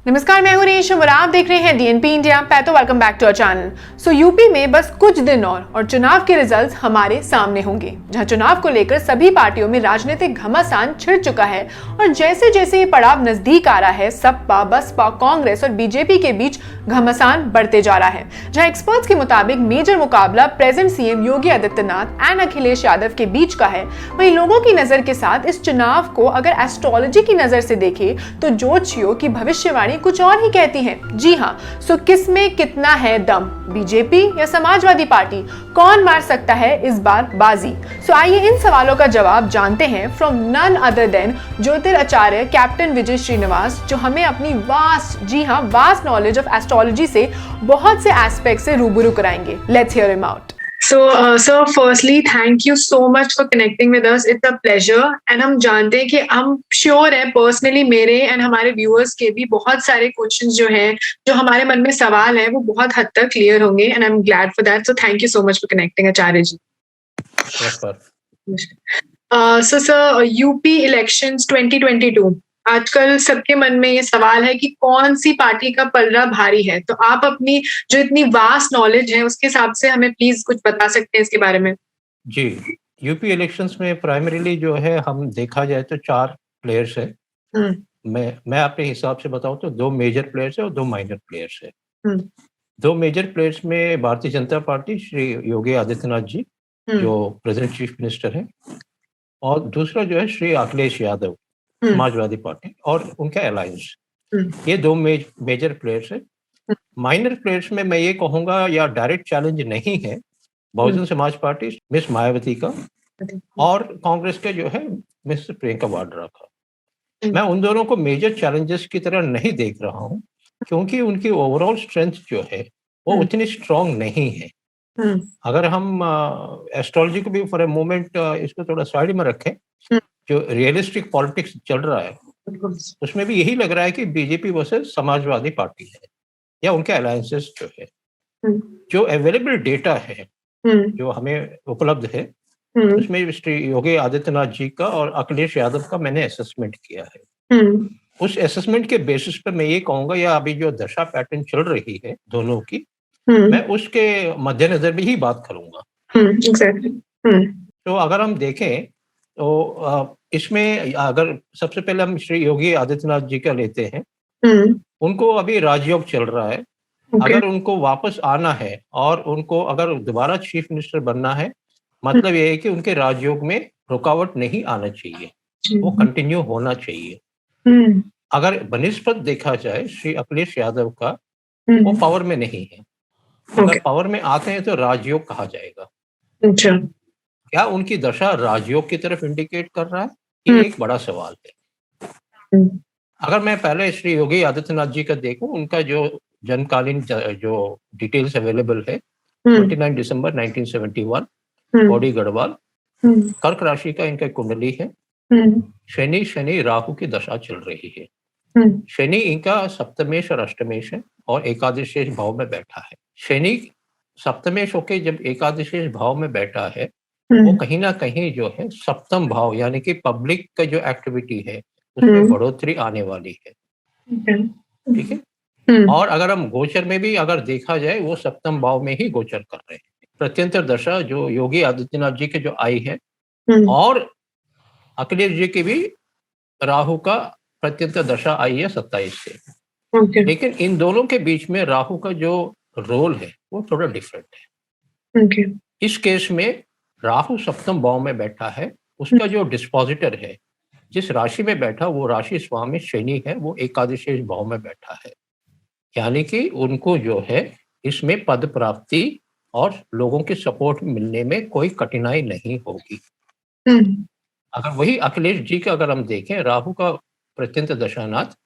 नमस्कार, मैं हूं रेशम और आप देख रहे हैं डीएनपी इंडिया। पैतो welcome back to our channel. UP में बस कुछ दिन और चुनाव के रिजल्ट्स हमारे सामने होंगे, जहां चुनाव को लेकर सभी पार्टियों में राजनीतिक घमासान छिड़ चुका है और जैसे जैसे ये पड़ाव नजदीक आ रहा है, सपा, बसपा, कांग्रेस और बीजेपी के बीच घमासान बढ़ते जा रहा है। जहां एक्सपर्ट्स के मुताबिक मेजर मुकाबला present CM Yogi Adityanath and Akhilesh Yadav के बीच का है, वहीं लोगों की नजर के साथ इस चुनाव को अगर एस्ट्रोलॉजी की नजर से देखें तो ज्योतिषियों की भविष्यवाणी कुछ और ही कहती है। जी हाँ, सो किसमें कितना है दम, बीजेपी या समाजवादी पार्टी, कौन मार सकता है इस बार बाजी? सो आइए इन सवालों का जवाब जानते हैं from none other than Jyotiracharya captain Vijay Srinivas, जो हमें अपनी वास्ट नॉलेज ऑफ एस्ट्रोलॉजी से बहुत से एस्पेक्ट से रूबरू कराएंगे। Let's hear him out. So, sir, firstly, thank you so much for connecting with us. It's a pleasure. And हम जानते हैं कि हम श्योर है पर्सनली मेरे एंड हमारे व्यूअर्स के भी बहुत सारे क्वेश्चंस जो हैं, जो हमारे मन में सवाल है, वो बहुत हद तक क्लियर होंगे and I am glad for that. So thank you so much for connecting Acharya ji. So sir, UP elections 2022, आजकल सबके मन में ये सवाल है कि कौन सी पार्टी का पलड़ा भारी है। तो आप अपनी जो इतनी वास्ट नॉलेज है उसके हिसाब से हमें प्लीज कुछ बता सकते हैं इसके बारे में? जी, यूपी इलेक्शंस में प्राइमरीली जो है, हम देखा जाए तो 4 प्लेयर्स है। मैं अपने हिसाब से बताऊं तो 2 मेजर प्लेयर्स है और 2 माइनर प्लेयर्स है। 2 मेजर प्लेयर्स में भारतीय जनता पार्टी, श्री योगी आदित्यनाथ जी जो प्रेजेंट चीफ मिनिस्टर है, और दूसरा जो है श्री अखिलेश यादव समाजवादी पार्टी और उनका अलायंस। ये 2 मेजर प्लेयर्स है। माइनर प्लेयर्स में मैं ये कहूंगा, या डायरेक्ट चैलेंज नहीं है, बहुजन समाज पार्टी मिस मायावती का और कांग्रेस के जो है मिस प्रियंका वाड्रा का। मैं उन दोनों को मेजर चैलेंजेस की तरह नहीं देख रहा हूं, क्योंकि उनकी ओवरऑल स्ट्रेंथ जो है वो उतनी स्ट्रांग नहीं है। अगर हम एस्ट्रोलॉजी को भी फॉर ए मोमेंट इसको थोड़ा साइड में रखें, जो रियलिस्टिक पॉलिटिक्स चल रहा है उसमें भी यही लग रहा है कि बीजेपी वर्सेस समाजवादी पार्टी है या उनके अलायंसेस जो है। जो अवेलेबल डेटा है जो हमें उपलब्ध है, उसमें श्री योगी आदित्यनाथ जी का और अखिलेश यादव का मैंने असेसमेंट किया है। उस असेसमेंट के बेसिस पे मैं ये कहूंगा, या अभी जो दशा पैटर्न चल रही है दोनों की, मैं उसके मद्देनजर भी ही बात करूंगा। तो अगर हम देखें तो इसमें अगर सबसे पहले हम श्री योगी आदित्यनाथ जी का लेते हैं, उनको अभी राजयोग चल रहा है। अगर उनको वापस आना है और उनको अगर दोबारा चीफ मिनिस्टर बनना है, मतलब ये है कि उनके राजयोग में रुकावट नहीं आना चाहिए, वो कंटिन्यू होना चाहिए। अगर बनिस्बत देखा जाए श्री अखिलेश यादव का, वो पावर में नहीं है। अगर पावर में आते हैं तो राजयोग कहा जाएगा। क्या उनकी दशा राजयोग की तरफ इंडिकेट कर रहा है? ये एक बड़ा सवाल है। अगर मैं पहले श्री योगी आदित्यनाथ जी का देखूं, उनका जो जनकालीन जो डिटेल्स अवेलेबल है, 29 दिसंबर 1971, बॉडी गढ़वाल, कर्क राशि का इनका कुंडली है। शनि राहु की दशा चल रही है। शनि इनका सप्तमेश और अष्टमेश है और एकादशेश भाव में बैठा है। शनि सप्तमेश होके जब एकादशेश भाव में बैठा है, वो कहीं ना कहीं जो है सप्तम भाव, यानी कि पब्लिक का जो एक्टिविटी है उसमें बढ़ोतरी आने वाली है। ठीक है। और अगर हम गोचर में भी अगर देखा जाए, वो सप्तम भाव में ही गोचर कर रहे हैं। प्रत्यंतर दशा जो योगी आदित्यनाथ जी के जो आई है, और अखिलेश जी की भी राहु का प्रत्यंतर दशा आई है 27 से। लेकिन इन दोनों के बीच में राहु का जो रोल है वो थोड़ा डिफरेंट है। इस केस में राहु सप्तम भाव में बैठा है, उसका जो डिस्पोजिटर है, जिस राशि में बैठा, वो राशि स्वामी शनि है, वो एकादशेश भाव में बैठा है। यानी कि उनको जो है इसमें पद प्राप्ति और लोगों की सपोर्ट मिलने में कोई कठिनाई नहीं होगी। अगर वही अखिलेश जी का अगर हम देखें, राहु का प्रत्यंत दशानाथ,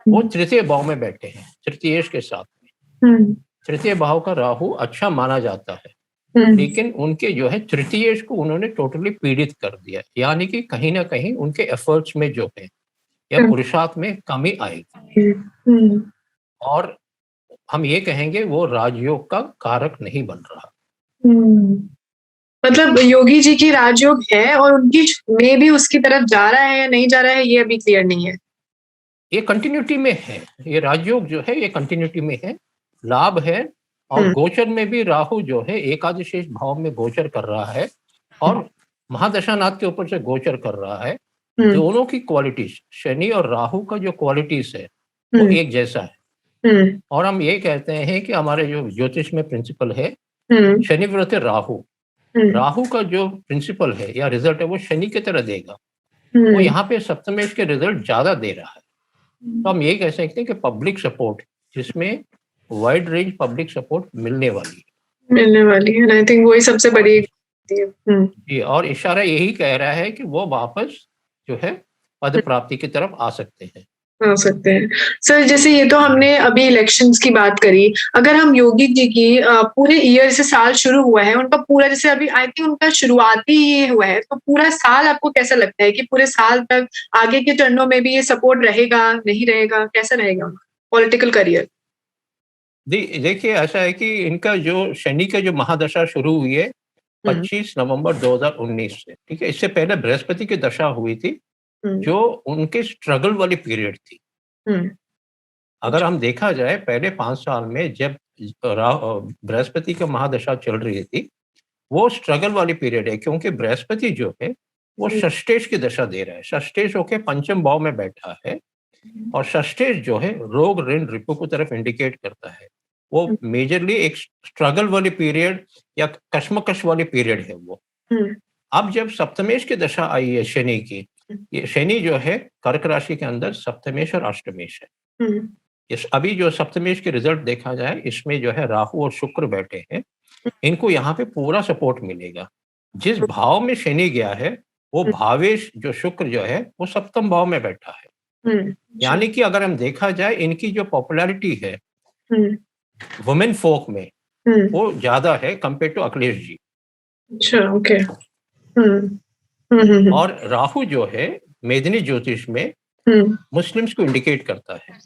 वो तृतीय भाव में बैठे हैं, तृतीयेश के साथ में। तृतीय भाव का राहु अच्छा माना जाता है, लेकिन उनके जो है तृतीयेश को उन्होंने टोटली पीड़ित कर दिया। यानी कि कहीं ना कहीं उनके एफर्ट्स में जो है या पुरुषार्थ में कमी आएगी, और हम ये कहेंगे वो राजयोग का कारक नहीं बन रहा। मतलब योगी जी की राजयोग है और उनकी में भी उसकी तरफ जा रहा है या नहीं जा रहा है, ये अभी क्लियर नहीं है। ये कंटिन्यूटी में है, ये राजयोग जो है ये कंटिन्यूटी में है, लाभ है। और गोचर में भी राहु जो है एकादशेष भाव में गोचर कर रहा है और महादशानाथ के ऊपर से गोचर कर रहा है। दोनों की क्वालिटीज, शनि और राहु का जो क्वालिटीज है वो एक जैसा है। और हम ये कहते हैं कि हमारे जो ज्योतिष में प्रिंसिपल है शनि व्रत राहु, राहु का जो प्रिंसिपल है या रिजल्ट है वो शनि की तरह देगा, वो यहाँ पे सप्तमेश के रिजल्ट ज्यादा दे रहा है। तो हम ये कह सकते हैं कि पब्लिक सपोर्ट, जिसमें वाइड रेंज पब्लिक सपोर्ट मिलने वाली है। आई थिंक वही सबसे बड़ी जी, और इशारा यही कह रहा है कि वो वापस जो है पद प्राप्ति की तरफ आ सकते हैं। सर, जैसे ये तो हमने अभी इलेक्शंस की बात करी, अगर हम योगी जी की पूरे ईयर से साल शुरू हुआ है उनका पूरा, जैसे अभी आई थिंक उनका शुरुआती ये हुआ है, तो पूरा साल आपको कैसा लगता है कि पूरे साल तक आगे के चरणों में भी ये सपोर्ट रहेगा, नहीं रहेगा, कैसा रहेगा पॉलिटिकल करियर? देखिए, ऐसा है कि इनका जो शनि का जो महादशा शुरू हुई है 25 नवंबर 2019 से, ठीक है। इससे पहले बृहस्पति की दशा हुई थी जो उनके स्ट्रगल वाली पीरियड थी। अगर हम देखा जाए पहले 5 साल में जब बृहस्पति का महादशा चल रही थी वो स्ट्रगल वाली पीरियड है, क्योंकि बृहस्पति जो है वो षष्ठेश की दशा दे रहा है, षष्ठेश होके पंचम भाव में बैठा है और षष्ठेश जो है रोग ऋण रिपु की तरफ इंडिकेट करता है। वो मेजरली एक स्ट्रगल वाली पीरियड या कश्मकश वाली पीरियड है वो। अब जब सप्तमेश की दशा आई है शनि की, ये शनि जो है कर्क राशि के अंदर सप्तमेश और अष्टमेश है। इस अभी जो सप्तमेश के रिजल्ट देखा जाए इसमें जो है राहु और शुक्र बैठे हैं, इनको यहाँ पे पूरा सपोर्ट मिलेगा। जिस भाव में शनि गया है वो भावेश जो शुक्र जो है वो सप्तम भाव में बैठा है। यानी कि अगर हम देखा जाए इनकी जो पॉपुलैरिटी है वुमेन फोक में वो ज्यादा है कंपेयर टू अखिलेश जी। अच्छा, ओके। और राहु जो है मेदिनी ज्योतिष में मुस्लिम्स को इंडिकेट करता है।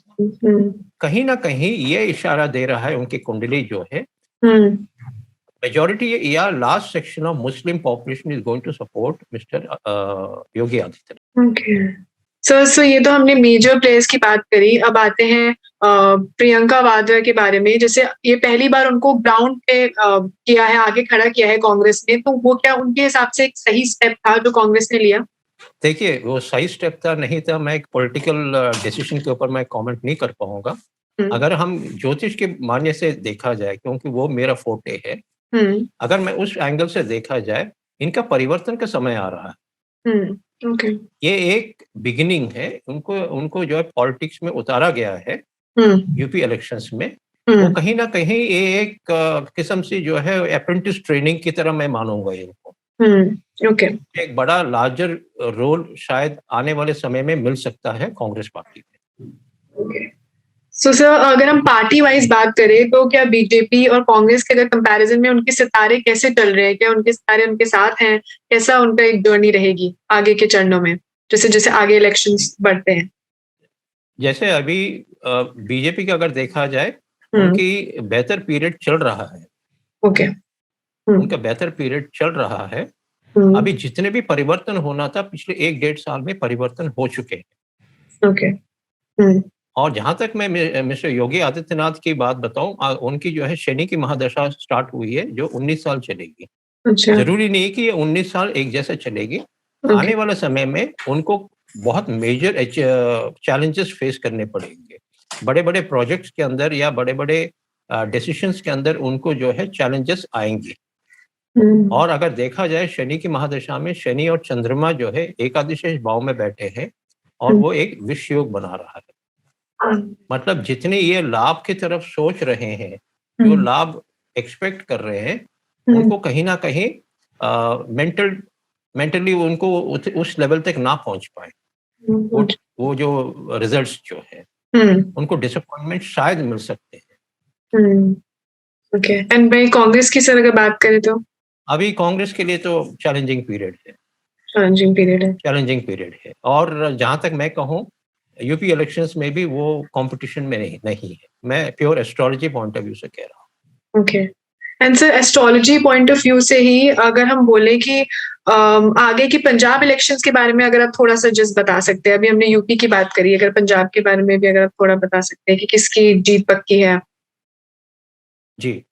कहीं ना कहीं ये इशारा दे रहा है उनकी कुंडली जो है मेजॉरिटी या large section of Muslim population is going to support mister Yogi Adityanath. Okay sir, ये तो हमने मेजर प्लेयर्स की बात करी, अब आते हैं प्रियंका वाड्रा के बारे में। जैसे ये पहली बार उनको ग्राउंड पे किया है, आगे खड़ा किया है कांग्रेस ने, तो वो क्या उनके हिसाब से एक सही स्टेप था जो कांग्रेस ने लिया? देखिए, वो सही स्टेप था नहीं था, मैं एक पॉलिटिकल डिसीजन के ऊपर मैं कमेंट नहीं कर पाऊंगा। अगर हम ज्योतिष के मान्य से देखा जाए, क्योंकि वो मेरा फोटे है, अगर मैं उस एंगल से देखा जाए इनका परिवर्तन का समय आ रहा है। Okay. ये एक बिगिनिंग है, उनको जो है पॉलिटिक्स में उतारा गया है यूपी इलेक्शंस में। वो कहीं ना कहीं ये एक किस्म से जो है अप्रेंटिस ट्रेनिंग की तरह मैं मानूंगा इनको। Okay. एक बड़ा लार्जर रोल शायद आने वाले समय में मिल सकता है कांग्रेस पार्टी में। Okay. सो सर, अगर हम पार्टी वाइज बात करें तो क्या बीजेपी और कांग्रेस के अगर कंपैरिजन में उनके सितारे कैसे चल रहे हैं? क्या उनके सितारे उनके साथ हैं? कैसा उनका एक जर्नी रहेगी आगे के चरणों में, जैसे जैसे आगे इलेक्शंस बढ़ते हैं? जैसे अभी बीजेपी का अगर देखा जाए उनकी बेहतर पीरियड चल रहा है। ओके। उनका बेहतर पीरियड चल रहा है। अभी जितने भी परिवर्तन होना था पिछले 1-1.5 साल में परिवर्तन हो चुके हैं। ओके। और जहां तक मैं मिस्टर योगी आदित्यनाथ की बात बताऊं, उनकी जो है शनि की महादशा स्टार्ट हुई है जो 19 साल चलेगी। अच्छा। जरूरी नहीं कि ये 19 साल एक जैसे चलेगी। आने वाले समय में उनको बहुत मेजर चैलेंजेस फेस करने पड़ेंगे। बड़े बड़े प्रोजेक्ट्स के अंदर या बड़े बड़े डिसीजंस के अंदर उनको जो है चैलेंजेस आएंगे। और अगर देखा जाए शनि की महादशा में शनि और चंद्रमा जो है एकादशेष भाव में बैठे हैं और वो एक विष योग बना रहा है। मतलब जितने ये लाभ की तरफ सोच रहे हैं, जो लाभ एक्सपेक्ट कर रहे हैं, उनको कहीं ना कहीं मेंटली उनको उस लेवल तक ना पहुंच पाए। वो जो रिजल्ट्स जो है उनको डिसअपॉइंटमेंट शायद मिल सकते हैं। ओके। एंड भाई कांग्रेस की सर अगर बात करें तो अभी कांग्रेस के लिए तो चैलेंजिंग पीरियड है। चैलेंजिंग पीरियड है। और जहां तक मैं कहूँ यूपी इलेक्शंस में भी वो कंपटीशन में नहीं है। मैं pure astrology point of view से कह रहा हूँ। Okay. And sir astrology point of view से ही अगर हम बोले कि आगे की पंजाब इलेक्शंस के बारे में अगर आप थोड़ा सा जस्ट बता सकते हैं, अभी हमने यूपी की बात करी, अगर पंजाब के बारे में भी अगर आप थोड़ा बता सकते हैं कि किसकी जीत पक्की है। जी,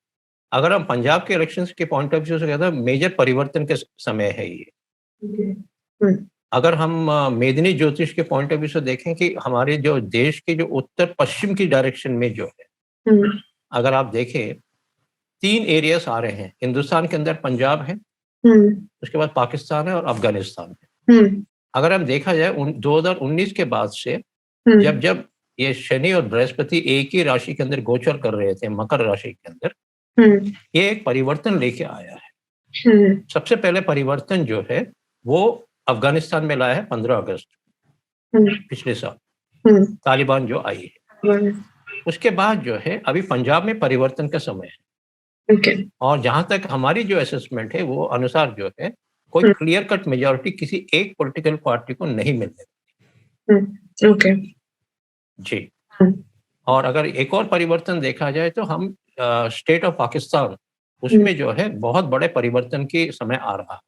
अगर हम पंजाब के इलेक्शंस के पॉइंट ऑफ व्यू से कहते हैं, मेजर परिवर्तन के समय है ये। अगर हम मेदिनी ज्योतिष के पॉइंट ऑफ व्यू से देखें कि हमारे जो देश के जो उत्तर पश्चिम की डायरेक्शन में जो है, अगर आप देखें 3 एरियास आ रहे हैं हिंदुस्तान के अंदर। पंजाब है, उसके बाद पाकिस्तान है और अफगानिस्तान है। अगर हम देखा जाए 2019 के बाद से जब ये शनि और बृहस्पति एक ही राशि के अंदर गोचर कर रहे थे, मकर राशि के अंदर, ये एक परिवर्तन लेके आया है। सबसे पहले परिवर्तन जो है वो अफगानिस्तान में लाया है 15 अगस्त पिछले साल, तालिबान जो आई है। उसके बाद जो है अभी पंजाब में परिवर्तन का समय है। और जहां तक हमारी जो असेसमेंट है वो अनुसार जो है कोई क्लियर कट मेजॉरिटी किसी एक पॉलिटिकल पार्टी को नहीं मिलने जी। और अगर एक और परिवर्तन देखा जाए तो हम स्टेट ऑफ पाकिस्तान, उसमें जो है बहुत बड़े परिवर्तन के समय आ रहा है।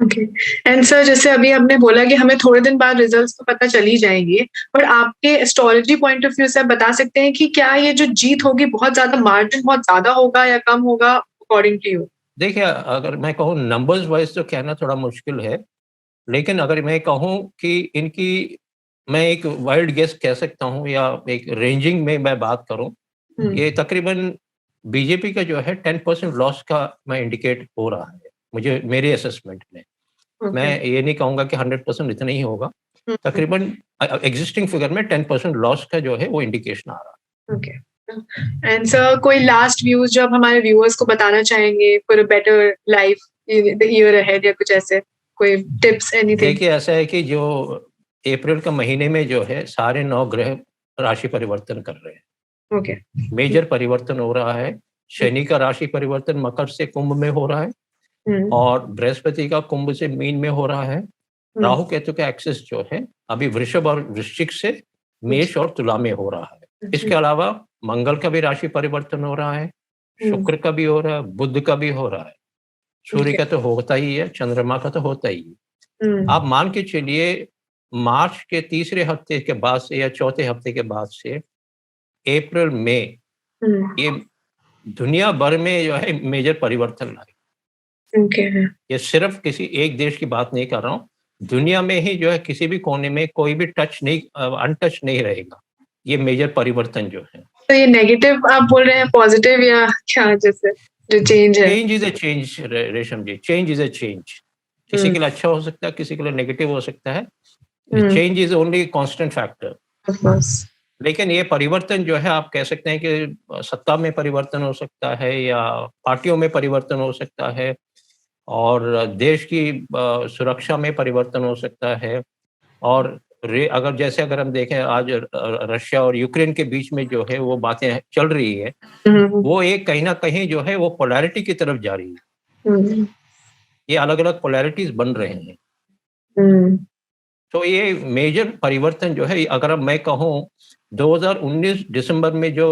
ओके एंड सर, जैसे अभी आपने बोला कि हमें थोड़े दिन बाद रिजल्ट्स तो पता चल ही जाएंगे, पर आपके एस्ट्रोलॉजी पॉइंट ऑफ व्यू से आप बता सकते हैं कि क्या ये जो जीत होगी बहुत ज्यादा मार्जिन बहुत ज्यादा होगा या कम होगा अकॉर्डिंग टू यू? देखिए, अगर मैं कहूँ नंबर्स वाइज तो कहना थोड़ा मुश्किल है, लेकिन अगर मैं कहूँ कि इनकी मैं एक वाइल्ड गेस कह सकता हूँ या एक रेंजिंग में मैं बात करूँ, ये तकरीबन बीजेपी का जो है 10% लॉस का मैं इंडिकेट हो रहा है मुझे, मेरे असेसमेंट में। मैं ये नहीं कहूँगा कि 100% इतना ही होगा, तकरीबन एग्जिस्टिंग फिगर में 10% लॉस का जो है वो इंडिकेशन आ रहा है। एंड सर, कोई लास्ट व्यूज जो आप हमारे व्यूअर्स को बताना चाहेंगे for a better life in the year ahead, या कुछ ऐसे कोई टिप्स, एनीथिंग? देखिए, ऐसा है कि जो अप्रैल का महीने में जो है सारे 9 ग्रह राशि परिवर्तन कर रहे हैं। मेजर परिवर्तन हो रहा है। शनि का राशि परिवर्तन मकर से कुंभ में हो रहा है, और बृहस्पति का कुंभ से मीन में हो रहा है। राहु केतु का एक्सिस जो है अभी वृषभ और वृश्चिक से मेष और तुला में हो रहा है। इसके अलावा मंगल का भी राशि परिवर्तन हो रहा है, शुक्र का भी हो रहा है, बुध का भी हो रहा है, सूर्य का तो होता ही है, चंद्रमा का तो होता ही है। आप मान के चलिए मार्च के तीसरे हफ्ते के बाद से या चौथे हफ्ते के बाद से अप्रैल में ये दुनिया भर में जो है मेजर परिवर्तन लाए। ये सिर्फ किसी एक देश की बात नहीं कर रहा हूँ, दुनिया में ही जो है किसी भी कोने में कोई भी अनटच नहीं रहेगा ये मेजर परिवर्तन जो है। तो ये नेगेटिव आप बोल रहे हैं, पॉजिटिव या क्या? जैसे जो चेंज है, चेंज इज अ चेंज रेशम जी, चेंज इज अ चेंज। किसी के लिए अच्छा हो सकता है, किसी के लिए नेगेटिव हो सकता है। Change is only constant factor. लेकिन ये परिवर्तन जो है आप कह सकते हैं कि सत्ता में परिवर्तन हो सकता है या पार्टियों में परिवर्तन हो सकता है, और देश की सुरक्षा में परिवर्तन हो सकता है। और अगर हम देखें आज रशिया और यूक्रेन के बीच में जो है वो बातें चल रही है, वो एक कहीं ना कहीं जो है वो पोलैरिटी की तरफ जा रही है। ये अलग अलग पोलैरिटीज बन रहे हैं। तो ये मेजर परिवर्तन जो है, अगर मैं कहूँ 2019 दिसंबर में जो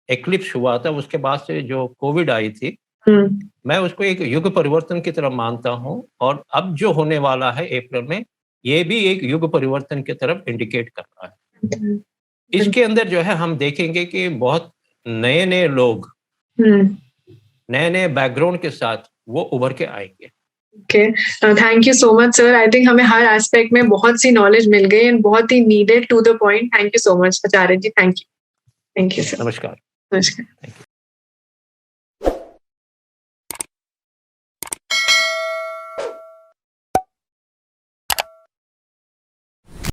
एक्लिप्स हुआ था, उसके बाद से जो कोविड आई थी, मैं उसको एक युग परिवर्तन की तरफ मानता हूँ। और अब जो होने वाला है अप्रैल में, ये भी एक युग परिवर्तन की तरफ इंडिकेट कर रहा है। इसके अंदर जो है हम देखेंगे कि बहुत नए नए लोग नए नए बैकग्राउंड के साथ वो उभर के आएंगे। Thank you so much sir. I think हमें हर एस्पेक्ट में बहुत सी नॉलेज मिल गई एंड बहुत ही needed, to the point. Thank you so much Acharya ji. Thank you sir. नमस्कार। नमस्कार।